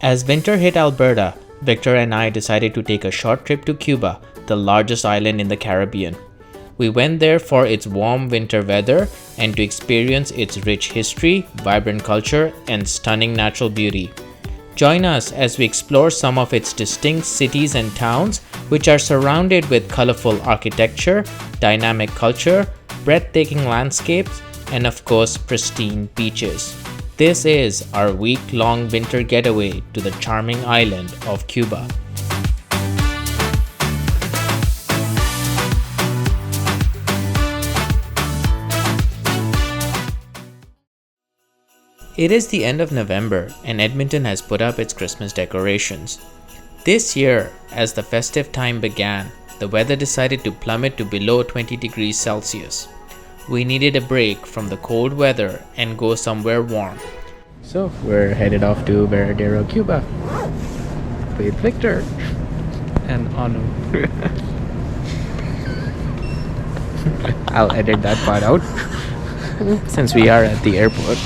As winter hit Alberta, Victor and I decided to take a short trip to Cuba, the largest island in the Caribbean. We went there for its warm winter weather and to experience its rich history, vibrant culture, and stunning natural beauty. Join us as we explore some of its distinct cities and towns, which are surrounded with colorful architecture, dynamic culture, breathtaking landscapes, and of course, pristine beaches. This is our week-long winter getaway to the charming island of Cuba. It is the end of November and Edmonton has put up its Christmas decorations. This year, as the festive time began, the weather decided to plummet to below 20 degrees Celsius. We needed a break from the cold weather and go somewhere warm. So we're headed off to Varadero, Cuba with Victor and Anu. I'll edit that part out. Since we are at the airport,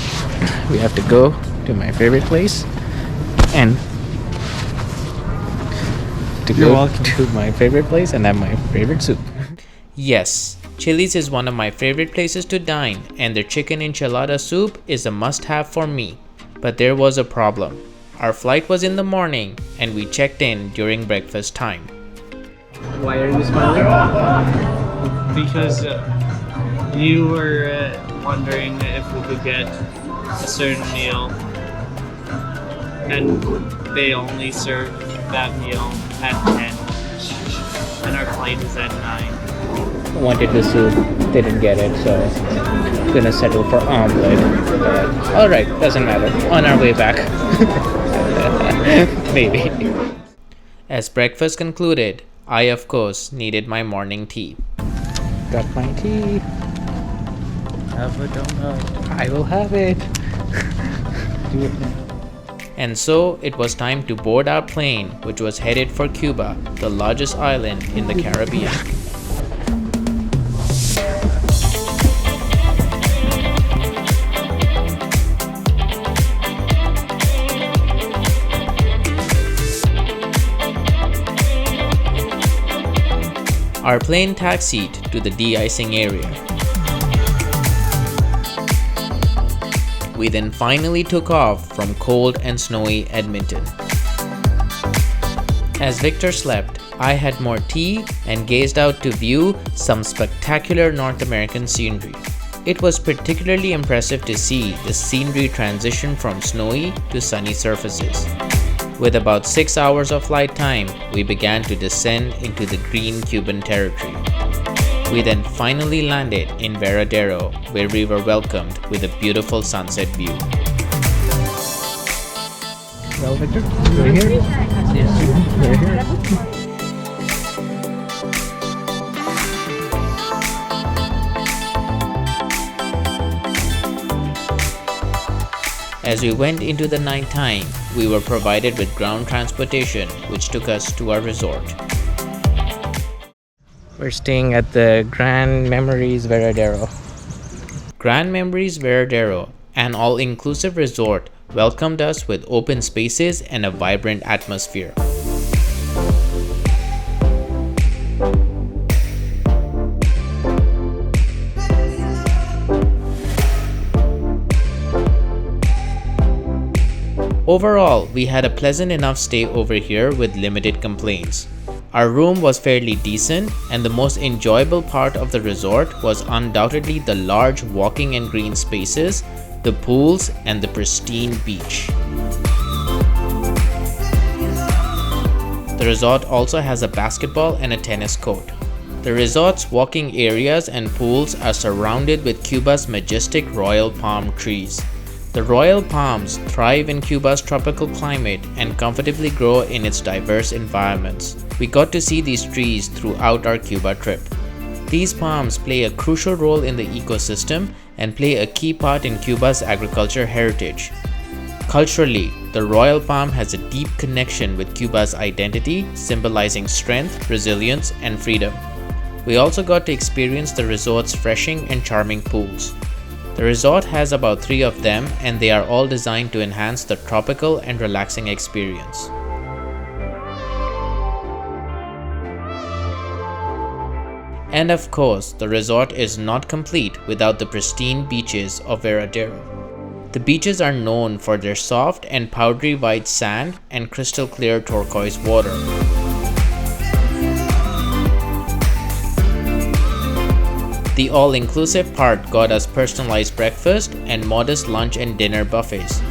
we have to go to my favorite place and have my favorite soup. Yes, Chili's is one of my favorite places to dine, and their chicken enchilada soup is a must-have for me. But there was a problem. Our flight was in the morning and we checked in during breakfast time. Why are you smiling? Because you were wondering if we could get a certain meal and they only serve that meal at 10 and our flight is at 9. Wanted the soup, didn't get it, so gonna settle for omelette. Alright, doesn't matter. On our way back. Maybe. As breakfast concluded, I of course needed my morning tea. Got my tea. Have a donut. I will have it. Do it now. And so it was time to board our plane, which was headed for Cuba, the largest island in the Caribbean. Our plane taxied to the de-icing area. We then finally took off from cold and snowy Edmonton. As Victor slept, I had more tea and gazed out to view some spectacular North American scenery. It was particularly impressive to see the scenery transition from snowy to sunny surfaces. With about 6 hours of flight time, we began to descend into the green Cuban territory. We then finally landed in Varadero, where we were welcomed with a beautiful sunset view. Well, Victor, we're here. Yes, we're here. As we went into the night time, we were provided with ground transportation, which took us to our resort. We're staying at the Grand Memories Varadero. Grand Memories Varadero, an all-inclusive resort, welcomed us with open spaces and a vibrant atmosphere. Overall, we had a pleasant enough stay over here with limited complaints. Our room was fairly decent, and the most enjoyable part of the resort was undoubtedly the large walking and green spaces, the pools, and the pristine beach. The resort also has a basketball and a tennis court. The resort's walking areas and pools are surrounded with Cuba's majestic royal palm trees. The royal palms thrive in Cuba's tropical climate and comfortably grow in its diverse environments. We got to see these trees throughout our Cuba trip. These palms play a crucial role in the ecosystem and play a key part in Cuba's agriculture heritage. Culturally, the royal palm has a deep connection with Cuba's identity, symbolizing strength, resilience, and freedom. We also got to experience the resort's refreshing and charming pools. The resort has about 3 of them, and they are all designed to enhance the tropical and relaxing experience. And of course, the resort is not complete without the pristine beaches of Varadero. The beaches are known for their soft and powdery white sand and crystal clear turquoise water. The all-inclusive part got us personalized breakfast and modest lunch and dinner buffets.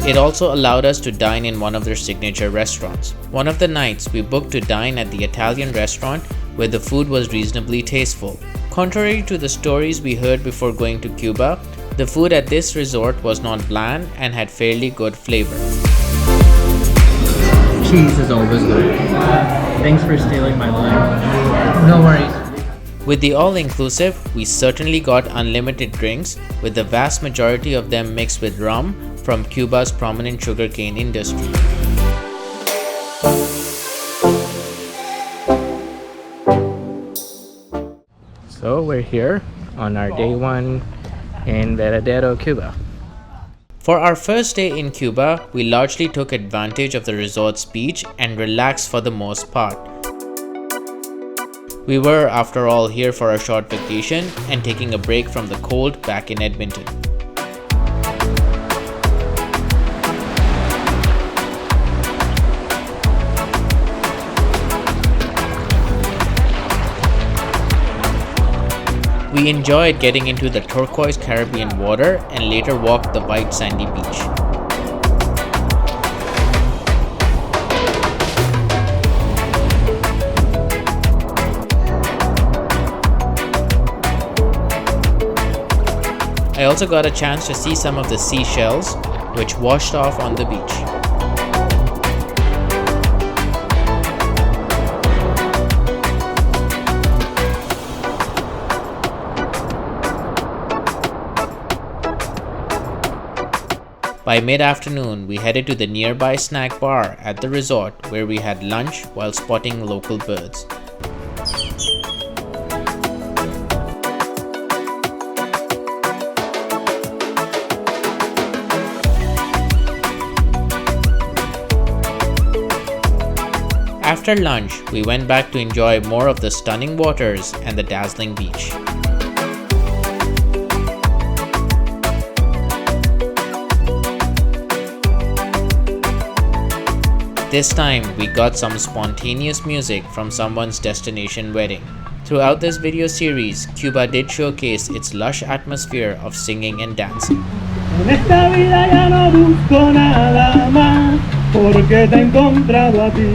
It also allowed us to dine in one of their signature restaurants. One of the nights, we booked to dine at the Italian restaurant where the food was reasonably tasteful. Contrary to the stories we heard before going to Cuba, the food at this resort was not bland and had fairly good flavor. Cheese is always good. Thanks for stealing my line. No worries. With the all-inclusive, we certainly got unlimited drinks, with the vast majority of them mixed with rum from Cuba's prominent sugarcane industry. So we're here on our day 1 in Varadero, Cuba. For our first day in Cuba, we largely took advantage of the resort's beach and relaxed for the most part. We were, after all, here for a short vacation and taking a break from the cold back in Edmonton. We enjoyed getting into the turquoise Caribbean water and later walked the white sandy beach. I also got a chance to see some of the seashells, which washed off on the beach. By mid-afternoon, we headed to the nearby snack bar at the resort where we had lunch while spotting local birds. After lunch, we went back to enjoy more of the stunning waters and the dazzling beach. This time, we got some spontaneous music from someone's destination wedding. Throughout this video series, Cuba did showcase its lush atmosphere of singing and dancing. En esta vida ya no busco nada más, porque te he encontrado a ti.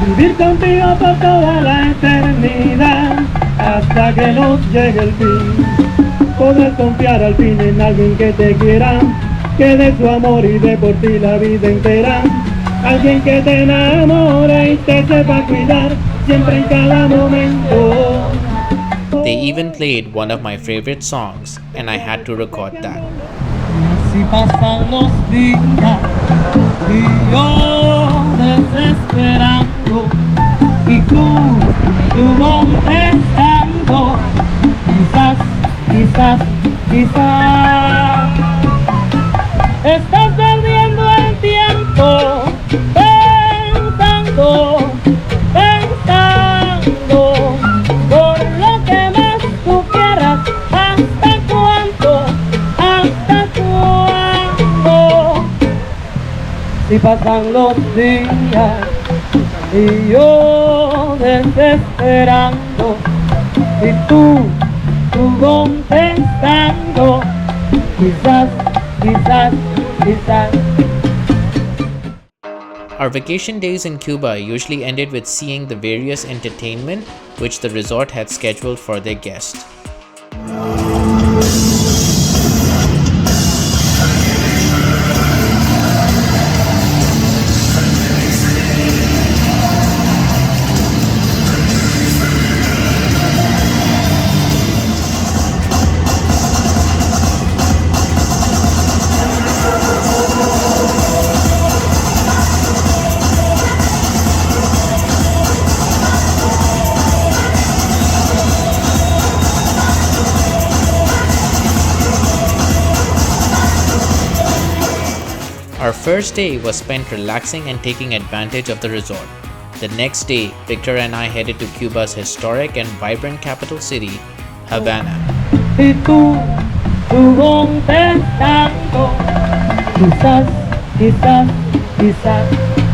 Vivir contigo por toda la eternidad, hasta que nos llegue el fin. Poder confiar al fin en alguien que te quiera, que de su amor y de por ti la vida entera. Alguien que te enamore y te sepa cuidar, siempre en cada momento. They even played one of my favorite songs, and I had to record that. Si pasan los días y yo desesperando y tú contestando, quizás estás perdiendo el tiempo pensando por lo que más tú quieras. ¿Hasta cuánto? Si pasan los días y yo desesperando y tú contestando, quizás. Our vacation days in Cuba usually ended with seeing the various entertainment which the resort had scheduled for their guests. Our first day was spent relaxing and taking advantage of the resort. The next day, Victor and I headed to Cuba's historic and vibrant capital city, Havana. Y tú contestando, quizás, quizás, quizás.